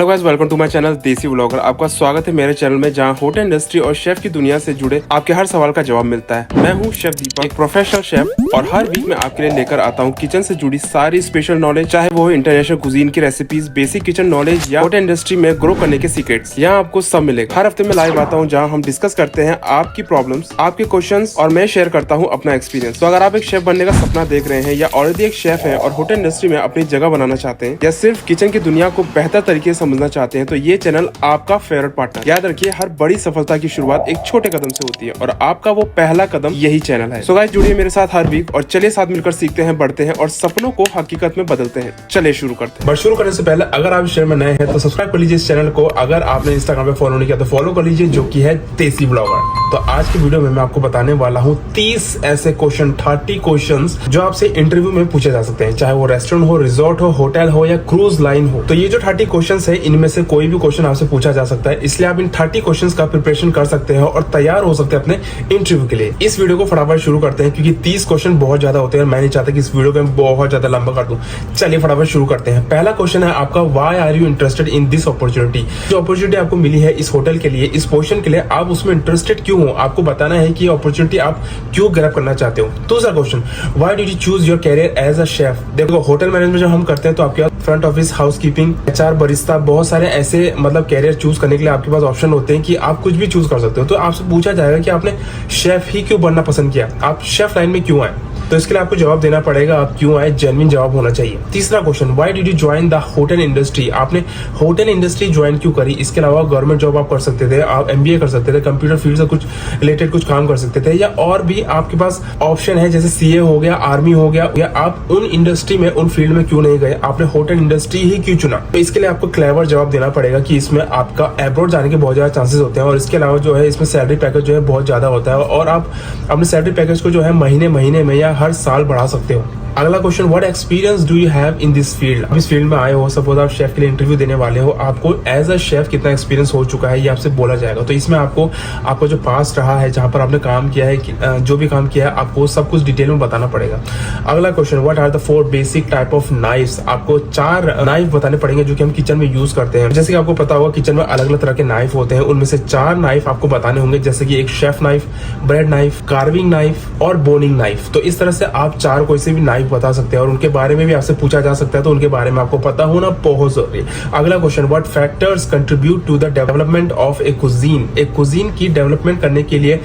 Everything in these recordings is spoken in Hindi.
Hello guys, welcome to my channel Desi vlogger. आपका स्वागत है मेरे चैनल में, जहां होटल इंडस्ट्री और शेफ की दुनिया से जुड़े आपके हर सवाल का जवाब मिलता है। मैं हूं शेफ दीपक, एक प्रोफेशनल शेफ, और हर वीक मैं आपके लिए लेकर आता हूं किचन से जुड़ी सारी स्पेशल नॉलेज, चाहे वो हो इंटरनेशनल कुजीन की रेसिपीज, बेसिक किचन नॉलेज या होटल इंडस्ट्री में ग्रो करने के सीक्रेट्स। यहाँ आपको सब मिलेगा। हर हफ्ते में लाइव आता हूँ, जहाँ हम डिस्कस करते हैं आपकी प्रॉब्लम्स, आपके क्वेश्चंस, और मैं शेयर करता हूँ अपना एक्सपीरियंस। तो अगर आप एक शेफ बनने का सपना देख रहे हैं, या ऑलरेडी एक शेफ है और होटल इंडस्ट्री में अपनी जगह बनाना चाहते हैं, या सिर्फ किचन की दुनिया को बेहतर तरीके से समझना चाहते हैं, तो ये चैनल आपका फेवरेट पार्टनर। याद रखिए, हर बड़ी सफलता की शुरुआत एक छोटे कदम से होती है, और आपका वो पहला कदम यही चैनल है। सो गाइस, जुड़िए मेरे साथ हर वीक, और चलिए साथ मिलकर सीखते हैं, बढ़ते हैं और सपनों को हकीकत में बदलते हैं। चलिए शुरू करते हैं। बट शुरू करने से पहले अगर आप इस चैनल में नए हैं तो सब्सक्राइब कर लीजिए इस चैनल को। अगर आपने इंस्टाग्राम पे फॉलो नहीं किया तो फॉलो कर लीजिए, जो कि है देसी व्लॉगर। तो आज की वीडियो में मैं आपको बताने वाला हूँ 30 ऐसे क्वेश्चन, 30 क्वेश्चंस जो आपसे इंटरव्यू में पूछे जा सकते हैं, चाहे वो रेस्टोरेंट हो, रिजॉर्ट हो, होटल हो या क्रूज लाइन हो। तो ये जो 30 क्वेश्चंस है, इनमें से कोई भी क्वेश्चन आपसे पूछा जा सकता है, इसलिए आप इन 30 क्वेश्चंस का प्रिपरेशन कर सकते हैं और तैयार हो सकते हैं अपने इंटरव्यू के लिए। इस वीडियो को फटाफट शुरू करते हैं, क्योंकि 30 क्वेश्चन बहुत ज्यादा होते हैं और मैं नहीं चाहता कि इस वीडियो को मैं बहुत ज्यादा लंबा कर दूं। चलिए फटाफट शुरू करते हैं। पहला क्वेश्चन है आपका, why are you interested in this opportunity. जो अपॉर्चुनिटी आपको मिली है इस होटल के लिए, इस पोजीशन के लिए, आप उसमें इंटरेस्टेड क्यों हो, आपको बताना है कि ये अपॉर्चुनिटी आप क्यों ग्रैब करना चाहते हो। दूसरा question, why did you choose your career as a chef. देखो, होटल मैनेजमेंट जब हम करते हैं तो आपके पास front office, housekeeping, HR, barista, बहुत सारे ऐसे मतलब कैरियर चूज करने के लिए आपके पास ऑप्शन होते हैं कि आप कुछ भी चूज कर सकते हो। तो आपसे पूछा जाएगा कि आपने शेफ ही क्यों बनना पसंद किया, आप शेफ लाइन में क्यों आए। तो इसके लिए आपको जवाब देना पड़ेगा, आप क्यों आए, जेन्युइन जवाब होना चाहिए। तीसरा question, why did you join the hotel industry. आपने होटल इंडस्ट्री ज्वाइन क्यों करी। इसके अलावा गवर्नमेंट जॉब आप कर सकते थे, आप एमबीए कर सकते थे, कंप्यूटर फील्ड से कुछ रिलेटेड कुछ काम कर सकते थे, या और भी आपके पास ऑप्शन है, जैसे सीए हो गया, आर्मी हो गया, या आप उन इंडस्ट्री में, उन फील्ड में क्यों नहीं गए, आपने होटल इंडस्ट्री ही क्यों चुना। तो इसके लिए आपको क्लेवर जवाब देना पड़ेगा कि इसमें आपका एब्रॉड जाने के बहुत ज्यादा चांसेस होते हैं, और इसके अलावा जो है इसमें सैलरी पैकेज जो है बहुत ज्यादा होता है, और आप अपने सैलरी पैकेज को जो है महीने महीने में या हर साल बढ़ा सकते हो। अगला question, what experience do you have in this field. आप इस फील्ड में आए हो, सपोज आप शेफ के लिए इंटरव्यू देने वाले हो, आपको एज अ शेफ कितना एक्सपीरियंस हो चुका है ये आपसे बोला जाएगा। तो इसमें आपको जो पास्ट रहा है, जहां पर आपने काम किया है, जो भी काम किया है, आपको सब कुछ डिटेल में बताना पड़ेगा। अगला question, what are the 4 basic type of knives. आपको 4 नाइफ बताने पड़ेंगे जो कि हम किचन में यूज करते हैं। जैसे कि आपको पता होगा किचन में अलग अलग तरह के नाइफ होते हैं, उनमें से 4 नाइफ आपको बताने होंगे, जैसे कि एक chef knife, bread knife, carving knife और बोनिंग नाइफ। तो इस तरह से आप 4 कोई से भी नाइफ बता सकते हैं, और उनके बारे में भी आपसे पूछा जा सकता है, तो उनके बारे में आपको पता होना बहुत जरूरी है। अगला question, what factors contribute to the development of a cuisine. एक कुजीन की डेवलपमेंट करने के लिए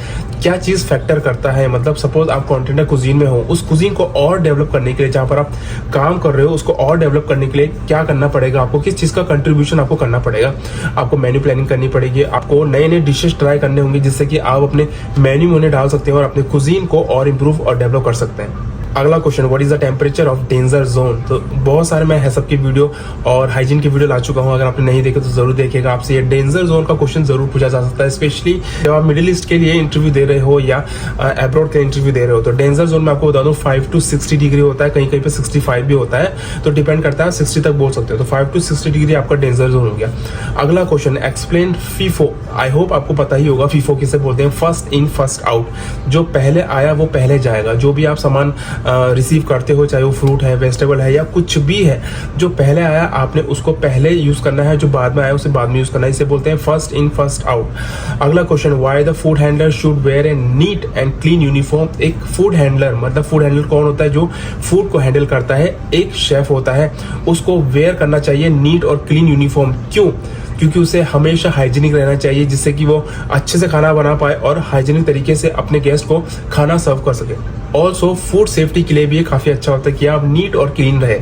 क्या चीज फैक्टर करता है। मतलब सपोज आप कॉन्टिनेंटल कुजीन में हो, उस कुजीन को और डेवलप करने के लिए, जहां पर आप काम कर रहे हो, उसको और डेवलप करने के लिए क्या करना पड़ेगा, आपको किस चीज का कंट्रीब्यूशन आपको करना पड़ेगा। आपको मेन्यू प्लानिंग करनी पड़ेगी, आपको नए नए डिशेस ट्राई करने होंगे, जिससे कि आप अपने मेन्यू में उन्हें डाल सकते हैं और अपने कुजीन को और इम्प्रूव और डेवलप कर सकते हैं। अगला question, what is the temperature of danger zone. तो बहुत सारे मैं हैसअप की वीडियो और हाइजीन की वीडियो ला चुका हूं, अगर आपने नहीं देखे तो जरूर देखिएगा। आपसे ये डेंजर जोन का क्वेश्चन जरूर पूछा जा सकता है, स्पेशली जब आप मिडिल ईस्ट के लिए इंटरव्यू दे रहे हो या अब्रॉड के इंटरव्यू दे रहे हो। तो डेंजर जोन में आपको बता दूं 5 to 60 डिग्री होता है, कहीं कहीं पे 65 भी होता है, तो डिपेंड करता है, 60 तक बोल सकते हो। तो 5 to 60 डिग्री आपका डेंजर जोन हो गया। अगला question, explain FIFO. I hope आपको पता ही होगा फीफो किसे बोलते हैं, फर्स्ट इन फर्स्ट आउट। जो पहले आया वो पहले जाएगा। जो भी आप सामान रिसीव करते हो, चाहे वो फ्रूट है, वेजिटेबल है, या कुछ भी है, जो पहले आया आपने उसको पहले यूज करना है, जो बाद में आया उसे बाद में यूज करना है। इसे बोलते हैं फर्स्ट इन फर्स्ट आउट। अगला question, why the food handler should wear a neat and clean uniform. एक फूड हैंडलर, मतलब फूड हैंडलर कौन होता है, जो फूड को हैंडल करता है, एक शेफ होता है, उसको वेयर करना चाहिए नीट और क्लीन यूनिफॉर्म। क्यों? क्योंकि उसे हमेशा हाइजीनिक रहना चाहिए, जिससे कि वो अच्छे से खाना बना पाए और हाइजीनिक तरीके से अपने गेस्ट को खाना सर्व कर सके। ऑल्सो फूड सेफ्टी के लिए भी ये काफी अच्छा होता है कि आप नीट और क्लीन रहे।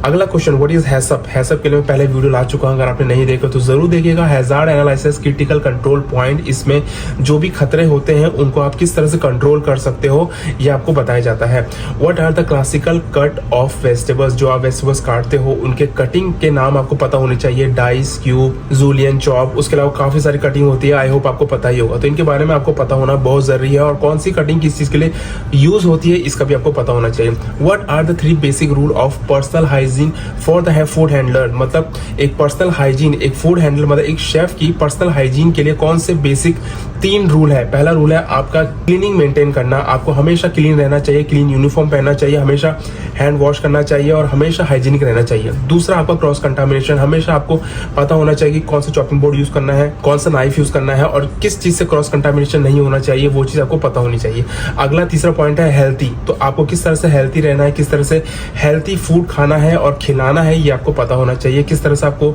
अगला क्वेश्चन, व्हाट इज हैसअप। हैसअप के लिए मैं पहले वीडियो ला चुका हूं, अगर आपने नहीं देखा तो जरूर देखिएगा। Hazard analysis, critical control point. इसमें जो भी खतरे होते हैं उनको आप किस तरह से कंट्रोल कर सकते हो, ये आपको बताया जाता है। What are the classical cut of vegetables. जो आप वेजिटेबल्स काटते हो उनके कटिंग के नाम आपको पता होने चाहिए, डाइस, क्यूब, जूलियन, चॉप। उसके अलावा काफी सारी कटिंग होती है, आई होप आपको पता ही होगा। तो इनके बारे में आपको पता होना बहुत जरूरी है, और कौन सी कटिंग किस चीज के लिए यूज होती है इसका भी आपको पता होना चाहिए। What are the 3 basic rule of personal hygiene for the food handler, मतलब एक पर्सनल हाइजीन, एक फूड हैंडलर मतलब एक शेफ की पर्सनल हाइजीन के लिए कौन से बेसिक 3 रूल है। पहला रूल है आपका क्लीनिंग मेंटेन करना, आपको हमेशा क्लीन रहना चाहिए, क्लीन यूनिफॉर्म पहनना चाहिए, हमेशा हैंड वॉश करना चाहिए और हमेशा हाइजीनिक रहना चाहिए। दूसरा आपका क्रॉस कंटामिनेशन, हमेशा आपको पता होना चाहिए कि कौन सा चॉपिंग बोर्ड यूज करना है, कौन सा नाइफ यूज करना है और किस चीज से क्रॉस कंटामिनेशन नहीं होना चाहिए, वो चीज आपको पता होनी चाहिए। अगला तीसरा पॉइंट है हेल्थी, तो आपको किस तरह से हेल्थी रहना है, किस तरह से हेल्थी फूड खाना है और खिलाना है, ये आपको पता होना चाहिए। किस तरह से आपको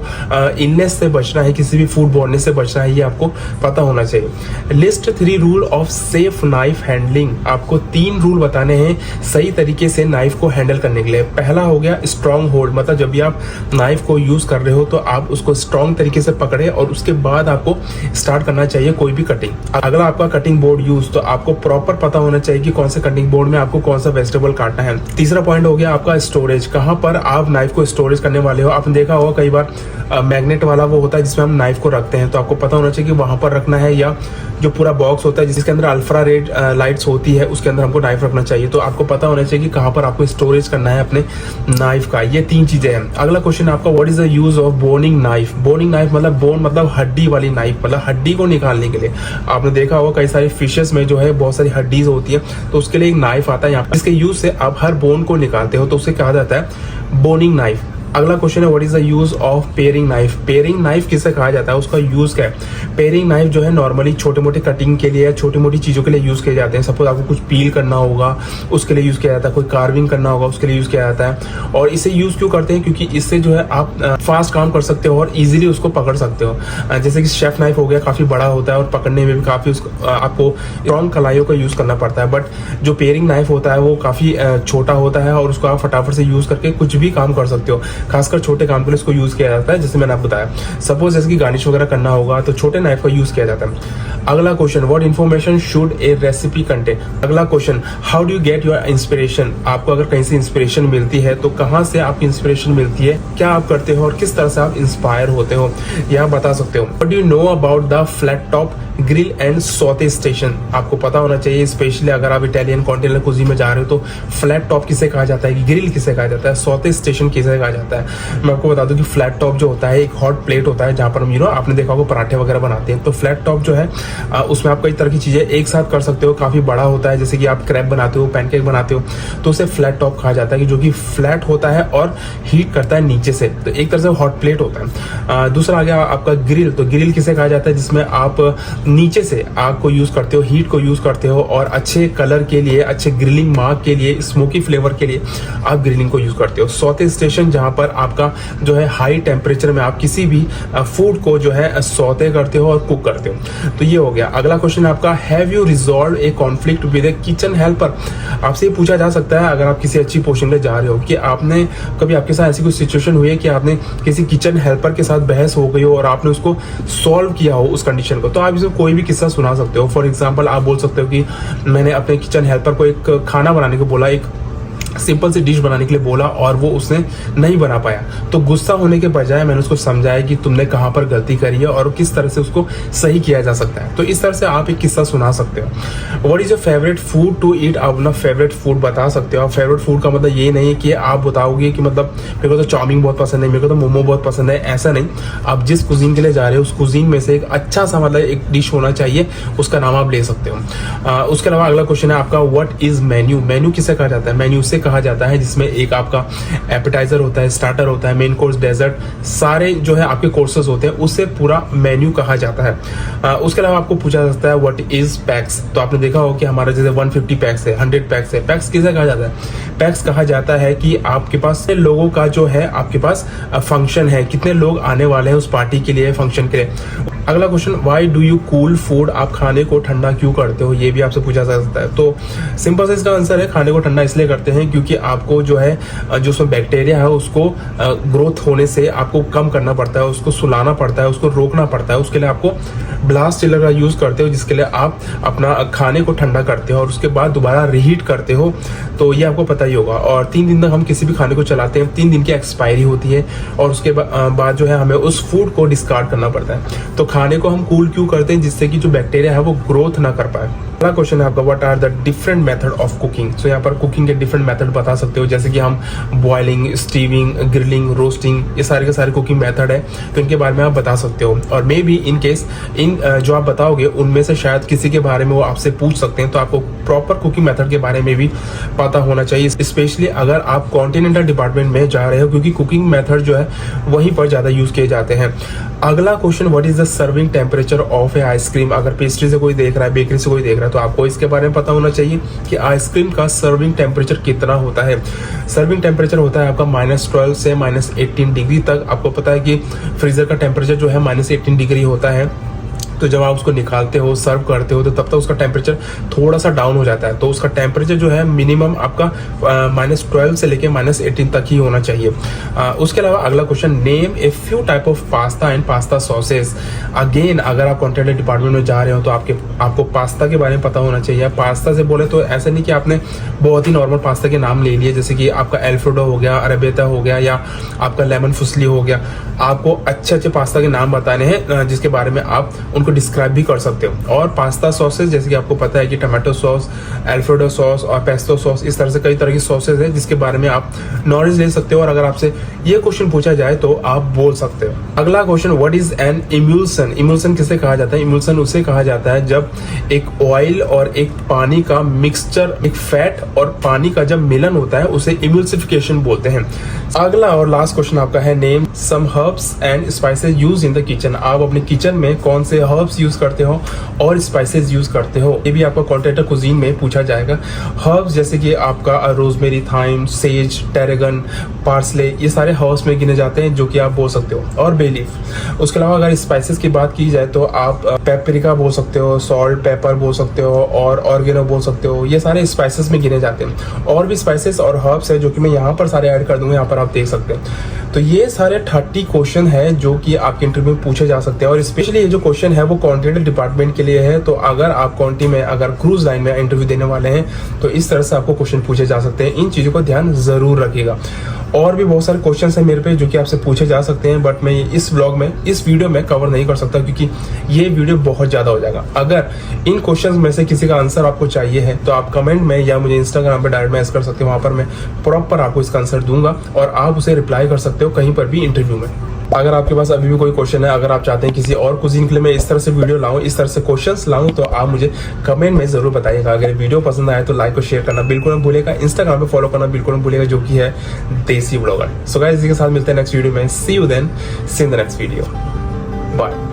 इलनेस से बचना है, किसी भी फूड बॉर्डने से बचना है, ये आपको पता होना चाहिए। List 3 rule of safe knife handling, आपको 3 रूल बताने हैं सही तरीके से नाइफ को हैंडल करने के लिए। पहला हो गया स्ट्रॉन्ग होल्ड, मतलब जब भी आप नाइफ को यूज कर रहे हो तो आप उसको स्ट्रॉन्ग तरीके से पकड़े और उसके बाद आपको स्टार्ट करना चाहिए कोई भी कटिंग। अगला आपका कटिंग बोर्ड यूज, तो आपको प्रॉपर पता होना चाहिए कि कौन से कटिंग बोर्ड में आपको कौन सा वेजिटेबल काटना है। तीसरा पॉइंट हो गया आपका स्टोरेज, कहाँ पर आप नाइफ को स्टोरेज करने वाले हो। आपने देखा होगा कई बार मैग्नेट वाला वो होता है जिसमें हम नाइफ को रखते हैं, तो आपको पता होना चाहिए कि वहां पर रखना है, या जो पूरा बॉक्स होता है जिसके अंदर अल्ट्रा रेड लाइट्स होती है उसके अंदर हमको नाइफ रखना चाहिए। तो आपको पता होना चाहिए कि कहाँ पर आपको स्टोरेज करना है अपने नाइफ का। ये 3 चीजें हैं। अगला क्वेश्चन आपका what is the use of boning knife. Boning knife मतलब बोन मतलब हड्डी वाली नाइफ, मतलब हड्डी को निकालने के लिए। आपने देखा होगा कई सारी फिशेस में जो है बहुत सारी हड्डीज होती है, तो उसके लिए एक नाइफ आता है यहाँ पर, इसके यूज से आप हर बोन को निकालते हो, तो उसे कहा जाता है बोनिंग नाइफ। अगला क्वेश्चन है what is the use of pairing knife. Pairing knife किसे कहा जाता है, उसका यूज क्या है। पेयरिंग नाइफ जो है नॉर्मली छोटे मोटे कटिंग के लिए, छोटी मोटी चीजों के लिए यूज किए जाते हैं। सपोज आपको कुछ पील करना होगा उसके लिए यूज किया जाता है, कोई कार्विंग करना होगा उसके लिए यूज किया जाता है। और इसे यूज क्यों करते हैं, क्योंकि इससे जो है आप फास्ट काम कर सकते हो और इजीली उसको पकड़ सकते हो। जैसे कि शेफ नाइफ हो गया, काफी बड़ा होता है और पकड़ने में भी काफी आपको स्ट्रॉन्ग कलाइयों का यूज करना पड़ता है। बट जो पेयरिंग नाइफ होता है वो काफी छोटा होता है और उसको आप फटाफट से यूज करके कुछ भी काम कर सकते हो। खासकर छोटे काम के लिए इसको यूज किया जाता है, जैसे मैंने आपको बताया। सपोज जैसे कि गार्निश वगैरह करना होगा तो छोटे नाइफ का यूज किया जाता है। अगला question what information should a recipe contain. अगला question how do you get your inspiration. आपको अगर कहीं से इंस्पिरेशन मिलती है तो कहाँ से आपकी इंस्पिरेशन मिलती है, क्या आप करते हो और किस तरह से आप इंस्पायर होते हो, यह बता सकते हो। What do you know about the flat top grill and saute station. आपको पता होना चाहिए, स्पेशली अगर आप इटालियन कॉन्टिनेंटल कुजीन में जा रहे हो तो फ्लैट टॉप किसे कहा जाता है, ग्रिल किसे कहा जाता है, सौते स्टेशन किसे कहा जाता है। मैं आपको बता दूं कि फ्लैट टॉप जो होता है एक हॉट प्लेट होता है जहां पर हम आपने देखा होगा पराठे वगैरह बनाते हैं। तो फ्लैट टॉप जो है उसमें आप कई तरह की चीजें एक साथ कर सकते हो, काफी बड़ा होता है। जैसे कि आप क्रैब बनाते हो, पैनकेक बनाते हो, तो उसे फ्लैट टॉप कहा जाता है कि जो कि फ्लैट होता है और हीट करता है नीचे से, तो एक तरह से हॉट प्लेट होता है। दूसरा आ गया आपका ग्रिल। तो ग्रिल किसे कहा जाता है, जिसमें आप नीचे से आग को यूज करते हो, हीट को यूज करते हो और अच्छे कलर के लिए, अच्छे ग्रिलिंग मार्क के लिए, स्मोकी फ्लेवर के लिए आप ग्रिलिंग को यूज करते हो। सौते स्टेशन जहां पर आपका जो है हाई टेम्परेचर में आप किसी भी फूड को जो है सौते करते हो और कुक करते हो। तो ये हो गया। अगला क्वेश्चन आपका have you resolve A conflict with A kitchen helper. आपसे ये पूछा जा सकता है अगर आप किसी अच्छी पोजीशन में जा रहे हो कि आपने कभी आपके साथ ऐसी कोई सिचुएशन हुई है कि आपने किसी किचन हेल्पर के साथ बहस हो गई हो और आपने उसको सॉल्व किया हो उस कंडीशन को, तो आप इसमें कोई भी किस्सा सुना सकते हो। फॉर एग्जाम्पल आप बोल सकते हो कि मैंने अपने किचन हेल्पर को एक खाना बनाने को बोला, एक सिंपल सी डिश बनाने के लिए बोला और वो उसने नहीं बना पाया, तो गुस्सा होने के बजाय मैंने उसको समझाया कि तुमने कहाँ पर गलती करी है और किस तरह से उसको सही किया जा सकता है। तो इस तरह से आप एक किस्सा सुना सकते हो। What is your favourite food to eat. आप अपना फेवरेट फूड बता सकते हो। फेवरेट फूड का मतलब ये नहीं है कि आप बताओगे कि मतलब मेरे को तो चाउमीन बहुत पसंद है, मेरे को तो मोमो बहुत पसंद है, ऐसा नहीं। आप जिस कुजीन के लिए जा रहे हो उस कुजीन में से एक अच्छा सा मतलब एक डिश होना चाहिए, उसका नाम आप ले सकते हो। उसके अलावा अगला क्वेश्चन है आपका व्हाट इज मेन्यू। मेन्यू किसे कहा जाता है, मेन्यू से कहा जाता है जिसमें एक आपका एपेटाइजर होता है, स्टार्टर होता है, मेन कोर्स, डेजर्ट, सारे जो है आपके कोर्सेज होते हैं, उससे पूरा मेन्यू कहा जाता है। उसके अलावा आपको पूछा जाता है व्हाट इज पैक्स। तो आपने देखा हो कि हमारा जैसे 150 पैक्स है, 100 पैक्स है। पैक्स किसे कहा जाता है, पैक्स कहा जाता है कि आपके पास लोगों का जो है आपके पास फंक्शन है, कितने लोग आने वाले हैं उस पार्टी के लिए, फंक्शन के लिए। अगला question why do you cool food. आप खाने को ठंडा क्यों करते हो, ये भी आपसे पूछा जा सकता है। तो सिंपल से इसका आंसर है खाने को ठंडा इसलिए करते हैं क्योंकि आपको जो है जो उसमें बैक्टीरिया है उसको ग्रोथ होने से आपको कम करना पड़ता है, उसको सुलाना पड़ता है, उसको रोकना पड़ता है। उसके लिए आपको ब्लास्ट चिलर का यूज करते हो, जिसके लिए आप अपना खाने को ठंडा करते हो और उसके बाद दोबारा रीहीट करते हो। तो ये आपको पता ही होगा। और 3 दिन तक हम किसी भी खाने को चलाते हैं, 3 दिन की एक्सपायरी होती है और उसके बाद जो है हमें उस फूड को डिस्कार्ड करना पड़ता है। तो खाने को हम कूल क्यों करते हैं, जिससे कि जो बैक्टीरिया है वो ग्रोथ ना कर पाए। अगला क्वेश्चन है आपका, what are the different method of cooking. So यहाँ पर कुकिंग के डिफरेंट मेथड बता सकते हो, जैसे कि हम बॉइलिंग, स्टीविंग, ग्रिलिंग, रोस्टिंग, ये सारे के सारे कुकिंग मेथड है, तो इनके बारे में आप बता सकते हो। और may be in case in जो आप बताओगे उनमें से शायद किसी के बारे में वो आपसे पूछ सकते हैं, तो आपको प्रॉपर कुकिंग मेथड के बारे में भी पता होना चाहिए, स्पेशली अगर आप कॉन्टिनेंटल डिपार्टमेंट में जा रहे हो, क्योंकि कुकिंग मेथड जो है वहीं पर ज़्यादा यूज़ किए जाते हैं। अगला question, what is the serving temperature of A ice cream. अगर पेस्ट्री से कोई देख रहा है, बेकरी से कोई देख रहा है, तो आपको इसके बारे में पता होना चाहिए कि आइसक्रीम का सर्विंग टेम्परेचर कितना होता है। सर्विंग टेम्परेचर होता है आपका -12 से -18 डिग्री तक। आपको पता है कि फ्रीजर का टेम्परेचर जो है -18 डिग्री होता है, तो जब आप उसको निकालते हो, सर्व करते हो, तो तब तक उसका टेम्परेचर थोड़ा सा डाउन हो जाता है। तो उसका टेम्परेचर जो है मिनिमम आपका -12 से लेके -18 तक ही होना चाहिए। उसके अलावा अगला question, name a few type of pasta and pasta sauces. Again अगर आप कॉन्टिनेंटल डिपार्टमेंट में जा रहे हो तो आपको पास्ता के बारे में पता होना चाहिए। पास्ता से बोले तो ऐसा नहीं कि आपने बहुत ही नॉर्मल पास्ता के नाम ले लिए, जैसे कि आपका एल्फ्रेडो हो गया, अरेबियता हो गया, या आपका लेमन फुसली हो गया। आपको अच्छे अच्छे पास्ता के नाम बताने हैं जिसके बारे में आप उनको डिस्क्राइब भी कर सकते हो। और पास्ता सॉसेस, जैसे कि आपको पता है कि टमाटो सॉस, अल्फ्रेडो सॉस और पेस्टो सॉस, इस तरह से कई तरह की सॉसेस है जिसके बारे में आप नॉलेज ले सकते हो, और अगर आपसे ये क्वेश्चन पूछा जाए तो आप बोल सकते हो। अगला क्वेश्चन, व्हाट इज एन इम्यूल्सन। इम्यूल्सन किसे कहा जाता है। इम्यूल्सन उसे कहा जाता है जब एक ऑयल और एक पानी का मिक्सचर, एक फैट और पानी का जब मिलन होता है, उसे इम्यूल्सिफिकेशन बोलते हैं। अगला और लास्ट क्वेश्चन आपका है, name some herbs and spices use in the kitchen. आप अपने किचन में कौन से हर्ब्स यूज करते हो और स्पाइसेस यूज करते हो, ये भी आपका कॉन्टिनेंटल कुजीन में पूछा जाएगा। हर्ब्स जैसे कि आपका रोजमेरी, थाइम, सेज, टेरेगन, पार्सले, ये सारे हर्ब्स में गिने जाते हैं जो कि आप बोल सकते हो, और बे लीफ। उसके अलावा अगर स्पाइसेस की बात की जाए तो आप पेपरिका बोल सकते हो, सॉल्ट, पेपर बोल सकते हो, और ऑर्गेनो बोल सकते हो। ये सारे स्पाइसेस में गिने जाते हैं। और भी स्पाइसेस और हर्ब्स है जो कि मैं यहाँ पर सारे ऐड कर दूंगा, यहाँ पर आप देख सकते हैं। तो ये सारे 30 क्वेश्चन है जो कि आपके इंटरव्यू में पूछे जा सकते हैं, और स्पेशली ये जो क्वेश्चन है वो कॉन्टिनेंटल डिपार्टमेंट के लिए है। तो अगर आप कॉन्टी में, अगर क्रूज लाइन में इंटरव्यू देने वाले हैं तो इस तरह से आपको क्वेश्चन पूछे जा सकते हैं। इन चीज़ों का ध्यान जरूर रखिएगा। और भी बहुत सारे क्वेश्चंस हैं मेरे पे जो कि आपसे पूछे जा सकते हैं, बट मैं इस व्लॉग में, इस वीडियो में कवर नहीं कर सकता क्योंकि ये वीडियो बहुत ज़्यादा हो जाएगा। अगर इन क्वेश्चंस में से किसी का आंसर आपको चाहिए है तो आप कमेंट में या मुझे इंस्टाग्राम पर डायरेक्ट मैसेज कर सकते हो, वहाँ पर मैं प्रॉपर आपको इसका आंसर दूंगा और आप उसे रिप्लाई कर सकते हो कहीं पर भी इंटरव्यू में। अगर आपके पास अभी भी कोई क्वेश्चन है, अगर आप चाहते हैं किसी और कुजीन के लिए मैं इस तरह से वीडियो लाऊं, इस तरह से क्वेश्चंस लाऊं, तो आप मुझे कमेंट में जरूर बताइएगा। अगर वीडियो पसंद आए तो लाइक और शेयर करना बिल्कुल मत भूलिएगा। इंस्टाग्राम पे फॉलो करना बिल्कुल मत भूलिएगा, जो कि है देसी ब्लॉगर। सो गाइस, इसी के साथ मिलते हैं नेक्स्ट वीडियो में। See you then, see in the next video. Bye.